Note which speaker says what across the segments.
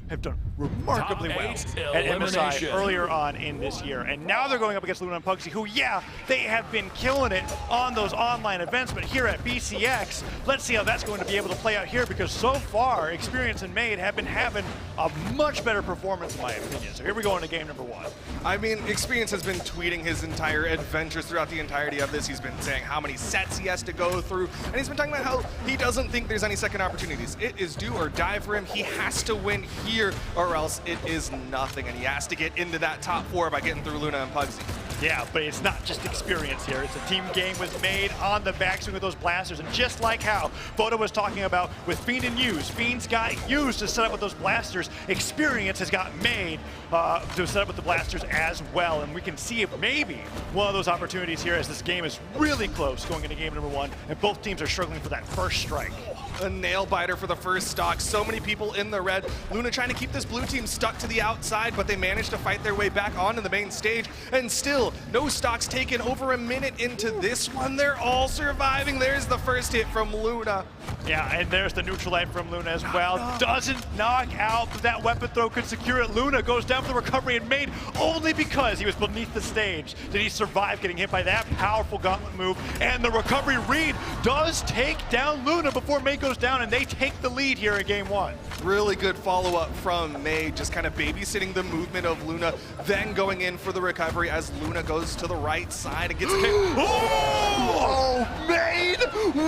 Speaker 1: have done remarkably well at MSI earlier on in this year. And now they're going up against Luna and Pugsy, who, yeah, they have been killing it on those online events, but here at BCX, let's see how that's going to be able to play out here, because so far, Experience and Maid have been having a much better performance, in my opinion. So here we go into game number 1.
Speaker 2: I mean, Experience has been tweeting his entire adventures throughout the entirety of this. He's been saying how many sets he has to go through, and he's been talking about how he doesn't think there's any second opportunities. It is do or die for him. He has to win here, or else it is nothing, and he has to get into that top 4 by getting through Luna and Pugsy.
Speaker 1: Yeah, but it's not just Experience here. It's a team game with Maid on the backswing of those blasters, and just like how Boda was talking about with Fiend and Use, Fiend's got Use to set up with those blasters. Experience has got Maid to set up with the blasters as well, and we can see if maybe one of those opportunities here, as this game is really close going into game number 1, and both teams are struggling for that first strike.
Speaker 2: A nail biter for the first stock. So many people in the red. Luna trying to keep this blue team stuck to the outside, but they managed to fight their way back onto the main stage, and still no stocks taken. Over a minute into this one, they're all surviving. There's the first hit from Luna.
Speaker 1: Yeah, and there's the neutral light from Luna as well. Doesn't knock out, but that weapon throw could secure it. Luna goes down for the recovery, and Maid, only because he was beneath the stage did he survive getting hit by that powerful gauntlet move. And the recovery read does take down Luna before Maid goes down, and they take the lead here in game 1.
Speaker 2: Really good follow-up from Maid, just kind of babysitting the movement of Luna, then going in for the recovery as Luna goes to the right side and gets kicked.
Speaker 1: Oh, Maid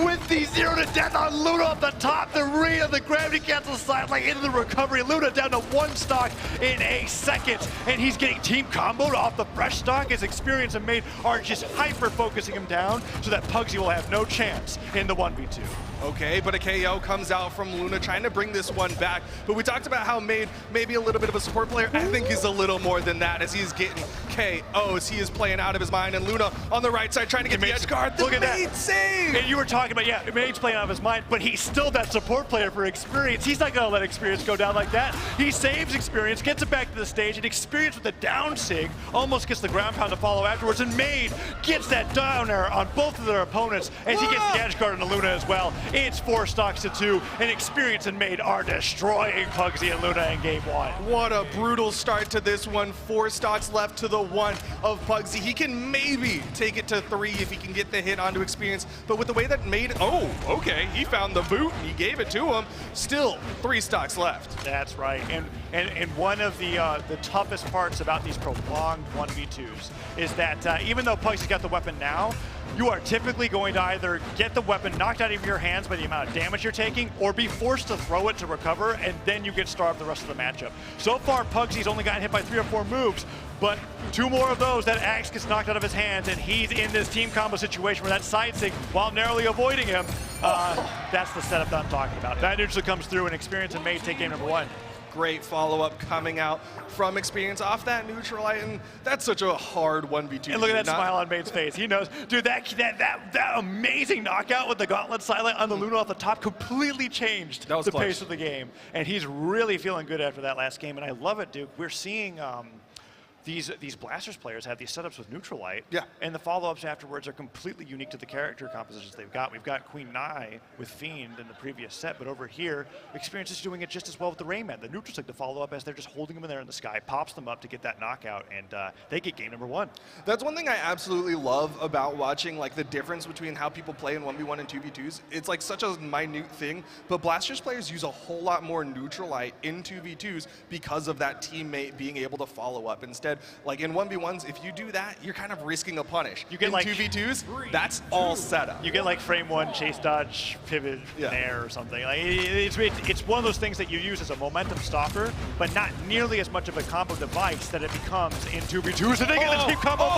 Speaker 1: with the 0 to death on Luna up the top. The read of the gravity cancel side, like into the recovery. Luna down to 1 stock in a second, and he's getting team comboed off the fresh stock as Experience and Maid are just hyper-focusing him down so that Pugsy will have no chance in the 1v2.
Speaker 2: Okay, but a KO comes out from Luna trying to bring this one back. But we talked about how Maid may be a little bit of a support player. I think he's a little more than that as he's getting KOs. He is playing out of his mind, and Luna on the right side trying to get the edge guard.
Speaker 1: Look at
Speaker 2: Maid
Speaker 1: that
Speaker 2: save!
Speaker 1: And you were talking about, yeah, Maid's playing out of his mind, but he's still that support player for Experience. He's not going to let Experience go down like that. He saves Experience, gets it back to the stage, and Experience with the down sig almost gets the ground pound to follow afterwards, and Maid gets that down air on both of their opponents as he gets the edge guard on the Luna as well. It's 4 stocks to 2, and Experience and Maid are destroying Pugsy and Luna in game 1.
Speaker 2: What a brutal start to this one. 4 stocks left to the 1 of Pugsy. He can maybe take it to 3 if he can get the hit onto Experience, but with the way that Maid, oh, okay, he found the boot and he gave it to him. Still 3 stocks left.
Speaker 1: That's right, and one of the toughest parts about these prolonged 1v2s is that even though Pugsy's got the weapon now, you are typically going to either get the weapon knocked out of your hands by the amount of damage you're taking, or be forced to throw it to recover, and then you get starved the rest of the matchup. So far, Pugsy's only gotten hit by 3 or 4 moves, but 2 more of those, that axe gets knocked out of his hands, and he's in this team combo situation where that side sig, while narrowly avoiding him, that's the setup that I'm talking about. That neutral comes through, and Experience and Maid take game number 1.
Speaker 2: Great follow-up coming out from Experience off that neutral light, and that's such a hard 1v2.
Speaker 1: And look at that smile on Maid's face. He knows, dude, that amazing knockout with the gauntlet silent on the Luna off the top completely changed the pace of the game. And he's really feeling good after that last game, and I love it, Duke. We're seeing these Blasters players have these setups with neutral light, and the follow-ups afterwards are completely unique to the character compositions they've got. We've got Queen Nai with Fiend in the previous set, but over here, Experience is doing it just as well with the Rayman. The neutrals like the follow-up as they're just holding them in there in the sky, pops them up to get that knockout, and they get game number 1.
Speaker 2: That's one thing I absolutely love about watching, like the difference between how people play in 1v1 and 2v2s. It's like such a minute thing, but Blasters players use a whole lot more neutral light in 2v2s because of that teammate being able to follow up instead. Like in 1v1s, if you do that, you're kind of risking a punish. You get in like 2v2s, that's all setup.
Speaker 1: You get like frame 1, chase dodge, pivot, nair or something. Like it's one of those things that you use as a momentum stopper, but not nearly as much of a combo device that it becomes in 2v2s. And they get the team combo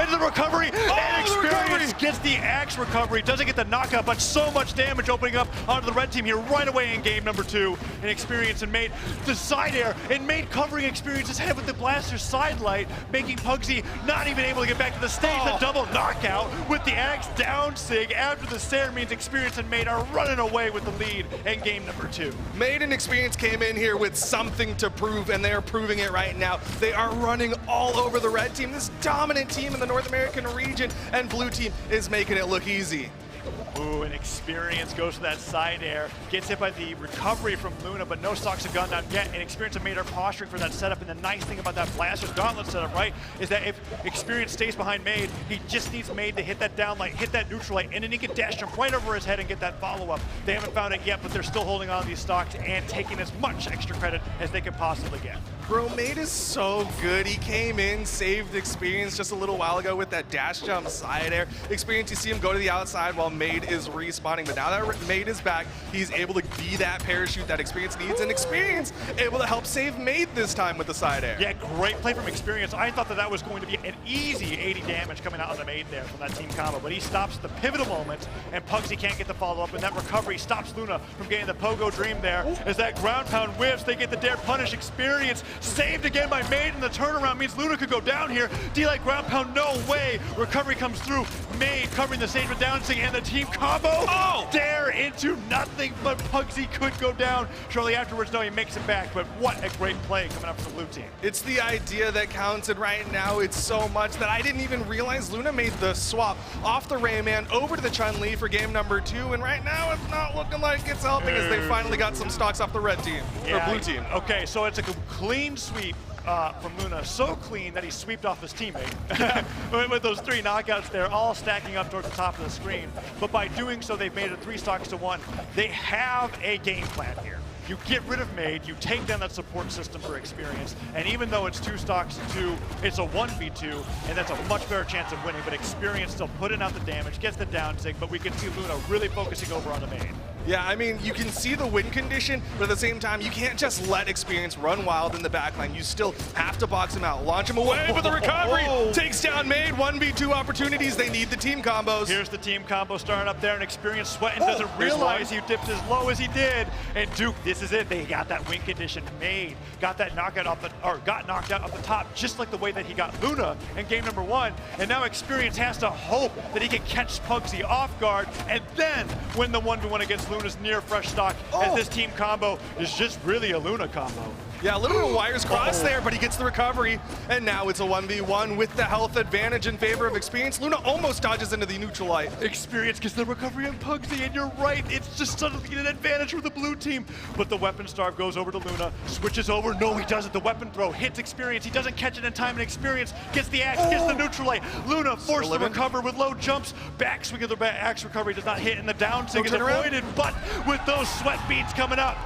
Speaker 1: and the recovery, and Experience gets the axe recovery, doesn't get the knockout, but so much damage opening up onto the red team here right away in game number 2. And Experience and Maid, the side air, and Maid covering Experience's head with the Blaster's side light, making Pugsy not even able to get back to the stage. The double knockout with the axe down sig after the stare means Experience and Maid are running away with the lead in game number 2.
Speaker 2: Maid and Experience came in here with something to prove, and they are proving it right now. They are running all over the red team, this dominant team in the North American region, and blue team is making it look easy.
Speaker 1: Ooh, and Experience goes for that side air, gets hit by the recovery from Luna, but no stocks have gone down yet, and Experience and Maid are posturing for that setup, and the nice thing about that Blaster's Gauntlet setup, right, is that if Experience stays behind Maid, he just needs Maid to hit that down light, hit that neutral light, and then he can dash jump right over his head and get that follow-up. They haven't found it yet, but they're still holding on to these stocks and taking as much extra credit as they can possibly get.
Speaker 2: Bro, Maid is so good. He came in, saved Experience just a little while ago with that dash jump side air. Experience, you see him go to the outside while Maid is respawning, but now that Maid is back, he's able to be that parachute that Experience needs, and Experience able to help save Maid this time with the side air.
Speaker 1: Yeah, great play from Experience. I thought that was going to be an easy 80 damage coming out of the Maid there from that team combo, but he stops the pivotal moment, and Pugsy can't get the follow-up, and that recovery stops Luna from getting the pogo dream there. As that ground pound whiffs, they get the dare punish. Experience saved again by Maid, and the turnaround means Luna could go down here. D-like ground pound, no way. Recovery comes through. Maid covering the stage with downsing, and the team combo. Oh! Dare into nothing, but Pugsy could go down. Shortly afterwards, no, he makes it back, but what a great play coming up from the blue team.
Speaker 2: It's the idea that counts, and right now it's so much that I didn't even realize Luna made the swap off the Rayman over to the Chun-Li for game number 2, and right now it's not looking like it's helping as they finally got some stocks off the red team, or blue team.
Speaker 1: Okay, so it's a clean sweep from Luna, so clean that he sweeped off his teammate with those 3 knockouts there, all stacking up towards the top of the screen. But by doing so, they've made it 3 stocks to 1. They have a game plan here. You get rid of Maid, you take down that support system for Experience, and even though it's 2 stocks to 2, it's a 1v2, and that's a much better chance of winning, but Experience still putting out the damage, gets the down sig, but we can see Luna really focusing over on the Maid.
Speaker 2: Yeah, I mean, you can see the win condition, but at the same time, you can't just let Experience run wild in the backline. You still have to box him out, launch him away, but the recovery takes down Maid. 1v2 opportunities. They need the team combos.
Speaker 1: Here's the team combo starting up there, and Experience sweating doesn't realize he dipped as low as he did. And Duke, this is it. They got that win condition. Maid got that knockout off the, or got knocked out off the top, just like the way that he got Luna in game number 1. And now Experience has to hope that he can catch Pugsy off guard, and then win the 1v1 against Luna's near fresh stock, as this team combo is just really a Luna combo.
Speaker 2: Yeah, a little bit of wires crossed there, but he gets the recovery, and now it's a 1v1 with the health advantage in favor of Experience. Luna almost dodges into the neutral light.
Speaker 1: Experience gets the recovery on Pugsy, and you're right, it's just suddenly an advantage for the blue team. But the weapon starve goes over to Luna, switches over, no he doesn't, the weapon throw hits Experience, he doesn't catch it in time, and Experience gets the axe, gets the neutral light. Luna forced to recover with low jumps, back swing of the axe recovery does not hit, and the down sig is avoided, but with those sweat beads coming up,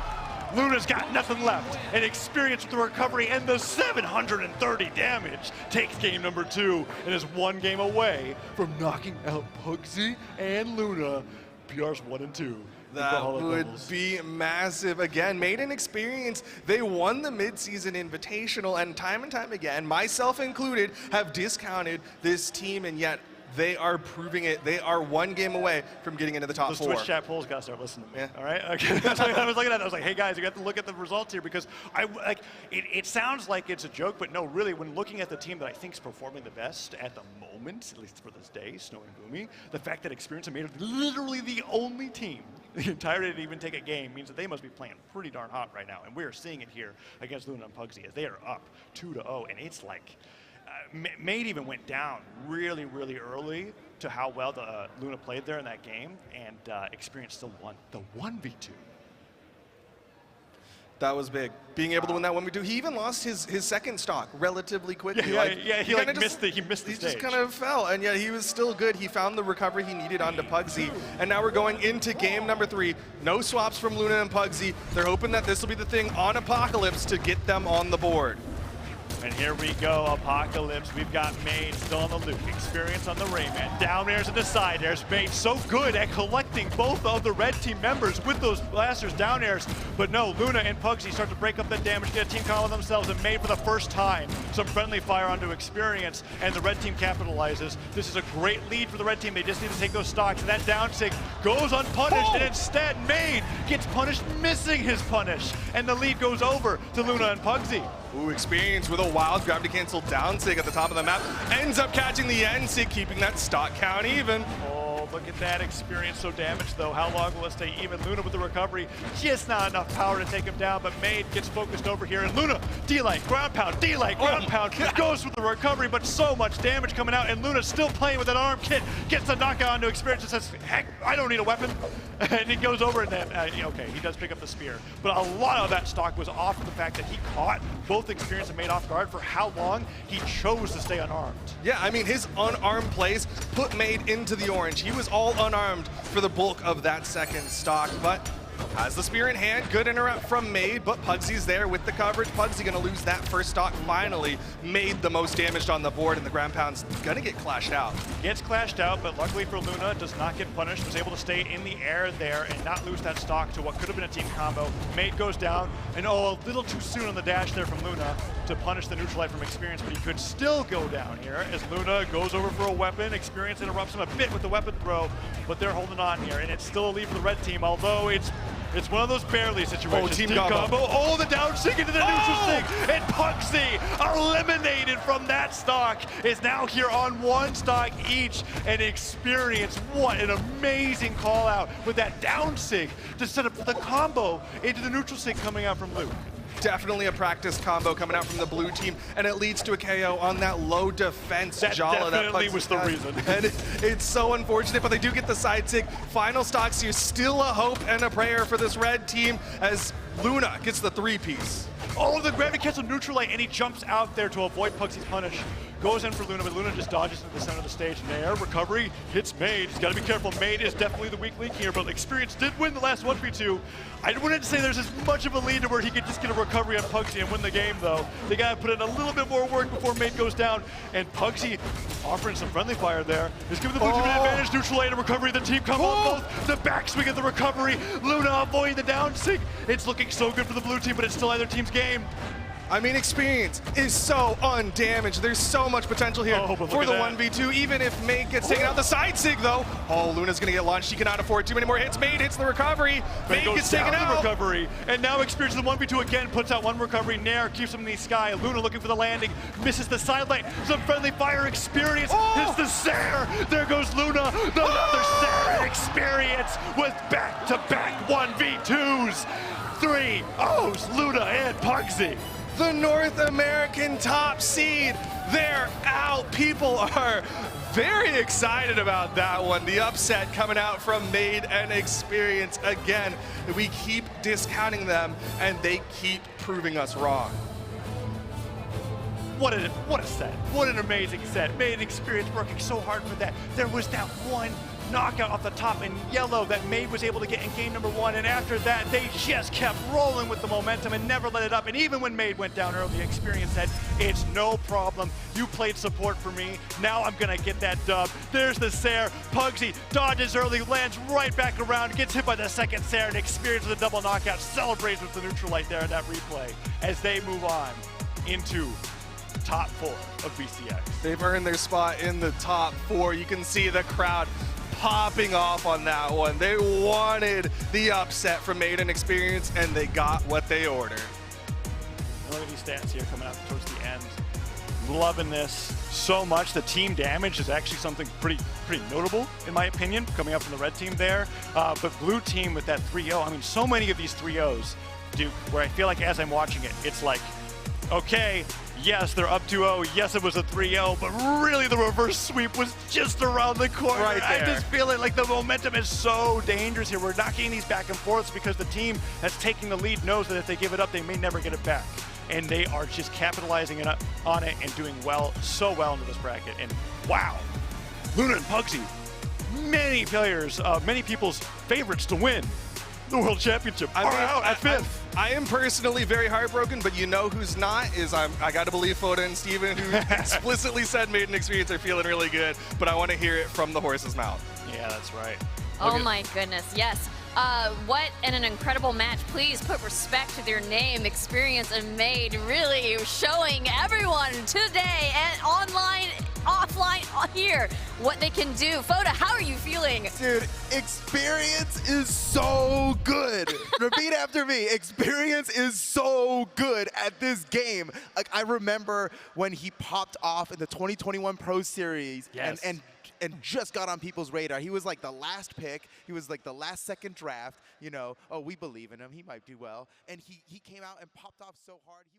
Speaker 1: Luna's got nothing left, and Experience with the recovery and the 730 damage takes game number 2 and is 1 game away from knocking out Pugsy and Luna. PRs 1 and 2.
Speaker 2: That would be massive. Again, Maid and Experience, they won the mid-season invitational, and time again, myself included, have discounted this team, and yet they are proving it. They are 1 game away from getting into the top 4.
Speaker 1: Those Twitch chat polls gotta start listening to me.
Speaker 2: Yeah.
Speaker 1: All right. Okay. That's what I was looking at. I was like, hey guys, you got to look at the results here, because it sounds like it's a joke, but no, really, when looking at the team that I think is performing the best at the moment, at least for this day, Snow and Boomy, the fact that Experience and Maid are literally the only team the entire day to even take a game means that they must be playing pretty darn hot right now, and we are seeing it here against Luna and Pugsy as they are up 2-0, and it's like. Maid even went down really early to how well the Luna played there in that game, and Experience still won the 1v2.
Speaker 2: That was big. Being able to win that 1v2. He even lost his second stock relatively quickly.
Speaker 1: He missed the stage.
Speaker 2: He just kind of fell, and yet he was still good. He found the recovery he needed onto Pugsy, and now we're going into game number 3. No swaps from Luna and Pugsy. They're hoping that this will be the thing on Apocalypse to get them on the board.
Speaker 1: And here we go, Apocalypse. We've got Maid still on the loop. Experience on the Rayman. Down airs and the side airs. Maid so good at collecting both of the red team members with those blasters down airs. But no, Luna and Pugsy start to break up that damage, get a team combo themselves, and Maid for the first time some friendly fire onto Experience, and the red team capitalizes. This is a great lead for the red team. They just need to take those stocks, and that down sig goes unpunished, and instead Maid gets punished, missing his punish, and the lead goes over to Luna and Pugsy.
Speaker 2: Ooh, Experience with a wild gravity cancel down sig at the top of the map. Ends up catching the end sig, keeping that stock count even.
Speaker 1: Oh look at that experience so damaged though. How long will it stay even? Luna with the recovery, just not enough power to take him down, but Maid gets focused over here, and Luna, D-Light, ground pound, D-Light, ground pound, goes with the recovery, but so much damage coming out, and Luna's still playing with that arm kit, gets the knockout onto experience and says, heck, I don't need a weapon, and he goes over and then, okay, he does pick up the spear, but a lot of that stock was off of the fact that he caught both experience and Maid off guard for how long he chose to stay unarmed.
Speaker 2: Yeah, I mean, his unarmed plays put Maid into the orange. He was all unarmed for the bulk of that second stock, but has the spear in hand. Good interrupt from Maid, but Pugsy's there with the coverage. Pugsy gonna lose that first stock finally. Maid the most damaged on the board, and the ground pound's gonna get clashed out.
Speaker 1: Gets clashed out, but luckily for Luna, does not get punished, was able to stay in the air there and not lose that stock to what could have been a team combo. Maid goes down, and a little too soon on the dash there from Luna to punish the neutral light from experience, but he could still go down here as Luna goes over for a weapon. Experience interrupts him a bit with the weapon throw, but they're holding on here, and it's still a lead for the red team, although it's one of those barely situations.
Speaker 2: Team combo.
Speaker 1: Oh, the down sink into the neutral sink, and Pugsy, eliminated from that stock, is now here on one stock each, and experience. What an amazing call out with that down sink to set up the combo into the neutral sink coming out from Luke.
Speaker 2: Definitely a practice combo coming out from the blue team, and it leads to a KO on that low defense Jala.
Speaker 1: That definitely was the reason.
Speaker 2: And it's so unfortunate, but they do get the side sig. Final stocks here, still a hope and a prayer for this red team as Luna gets the three-piece.
Speaker 1: Oh, the gravity cancel neutral light, and he jumps out there to avoid Pugsy's punish. Goes in for Luna, but Luna just dodges into the center of the stage. Nair, recovery, hits Maid. He's got to be careful. Maid is definitely the weak link here, but experience did win the last 1v2. I wouldn't say there's as much of a lead to where he could just get a recovery on Pugsy and win the game, though. They got to put in a little bit more work before Maid goes down, and Pugsy offering some friendly fire there is giving the blue team an advantage. Neutral light and recovery. The team come on both. The backswing of the recovery. Luna avoiding the down sink. It's looking so good for the blue team, but it's still either team's game.
Speaker 2: I mean, experience is so undamaged. There's so much potential here for the 1v2, even if Maid gets taken out. The side sig, though. Oh, Luna's going to get launched. She cannot afford too many more hits. Maid hits the recovery. Maid gets taken out.
Speaker 1: Recovery. And now experience in the 1v2 again, puts out one recovery. Nair keeps him in the sky. Luna looking for the landing, misses the sidelight. Some friendly fire. Experience hits the Sair. There goes Luna. Another Sair. Experience with back-to-back 1v2s. 3-0s, Luna and Pugsy.
Speaker 2: The North American top seed, they're out. People are very excited about that one. The upset coming out from Maid and Experience again. We keep discounting them, and they keep proving us wrong.
Speaker 1: What a set. What an amazing set. Maid and Experience working so hard for that. There was that one knockout off the top in yellow that Maid was able to get in game number 1, and after that they just kept rolling with the momentum and never let it up. And even when Maid went down early, Experience said, it's no problem, you played support for me, now I'm gonna get that dub. There's the Sair. Pugsy dodges early, lands right back around, gets hit by the second Sair, and Experience with a double knockout celebrates with the neutral light there in that replay as they move on into top 4 of BCX.
Speaker 2: They've earned their spot in the top 4. You can see the crowd popping off on that one. They wanted the upset from Maid and Experience, and they got what they ordered.
Speaker 1: Look at these stats here coming up towards the end. Loving this so much. The team damage is actually something pretty notable, in my opinion, coming up from the red team there. But blue team with that 3-0, I mean, so many of these 3-0s, Duke, where I feel like as I'm watching it, it's like, okay, yes, they're up 2-0. Yes, it was a 3-0, but really the reverse sweep was just around the corner.
Speaker 2: Right there.
Speaker 1: I just feel it like the momentum is so dangerous here. We're not getting these back and forths because the team that's taking the lead knows that if they give it up, they may never get it back. And they are just capitalizing on it and doing well, so well into this bracket. And wow, Luna and Pugsy, many players, many people's favorites to win the World Championship are out at 5th.
Speaker 2: I am personally very heartbroken, but you know who's not is I got to believe Foda and Steven, who explicitly said Maid and Experience are feeling really good, but I want to hear it from the horse's mouth.
Speaker 1: Yeah, that's right.
Speaker 3: Oh my goodness, yes. What an incredible match. Please put respect to their name. Experience and Maid really showing everyone today and online offline here what they can do. Foda, how are you feeling?
Speaker 4: Dude, experience is so good. Repeat after me. Experience is so good at this game. Like, I remember when he popped off in the 2021 Pro Series
Speaker 1: Yes.
Speaker 4: and just got on people's radar. He was like the last pick. He was like the last second draft. You know, oh, we believe in him. He might do well. And he came out and popped off so hard. He was